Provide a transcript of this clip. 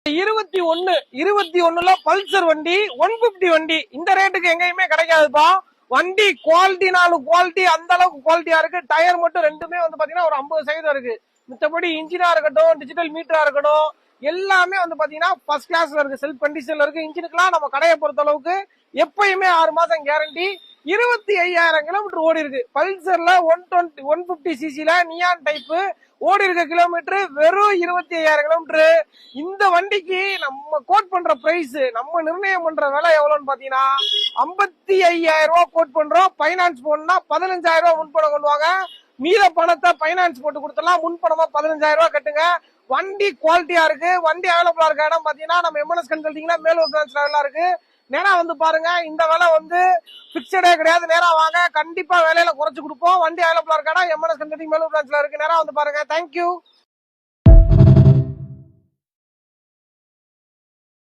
21 Pulsar வண்டி 150 வண்டி இந்த ரேட்டுக்கு எங்கேயுமே கிடைக்காதுப்பா. வண்டி குவாலிட்டினாலும் குவாலிட்டி அந்த அளவுக்கு குவாலிட்டியா இருக்கு. டயர் மட்டும் ரெண்டுமே வந்து பாத்தீங்கன்னா ஒரு 50% இருக்கு. மித்தபடி இன்ஜினா இருக்கட்டும், டிஜிட்டல் மீட்டரா இருக்கட்டும், எல்லாமே வந்து பாத்தீங்கன்னா ஃபர்ஸ்ட் கிளாஸ்ல இருக்கு. செல்ஃப் கண்டிஷன்ல இருக்கு. இன்ஜினுக்குலாம் நம்ம கடையை பொறுத்த அளவுக்கு எப்பயுமே 6 மாசம் கேரண்டி. 25,000 கிலோமீட்டர் ஓடி இருக்கு. பல்சர்ல 150 சிசில நியான் டைப் ஓடி இருக்க கிலோமீட்டர் வெறும் 25,000 கிலோமீட்டர். இந்த வண்டிக்கு நம்ம கோட் பண்ற பிரைஸ், நம்ம நிர்ணயம் பண்ற விலை எவ்வளவுன்னு பாத்தீங்கன்னா 55,000 ரூபாய் கோட் பண்றோம். பைனான்ஸ் போனா 15,000 ரூபாய் முன்பணம் கொண்டுவாங்க. மீத பணத்தை பைனான்ஸ் போட்டு கொடுத்துலாம். முன்பணமா 15,000 ரூபாய் கட்டுங்க. வண்டி குவாலிட்டியா இருக்கு. வண்டி அவைலபிளா இருக்க இடம் பாத்தீங்கன்னா நம்ம எம்என்எஸ் கன்சல்டிங்ல மேலூர் பிரான்ச்ல எல்லாம் இருக்கு. நேரா வந்து பாருங்க. இந்த விலை வந்து பிக்சடே கிடையாது. நேரா வாங்க, கண்டிப்பா விலையில குறைச்சு கொடுப்போம். வண்டி அவைலபிளா இருக்க இடம் எம்என்எஸ் கன்சல்டிங் மேலூர் பிரான்ச்ல இருக்கு. நேரா வந்து பாருங்க. தேங்க்யூ.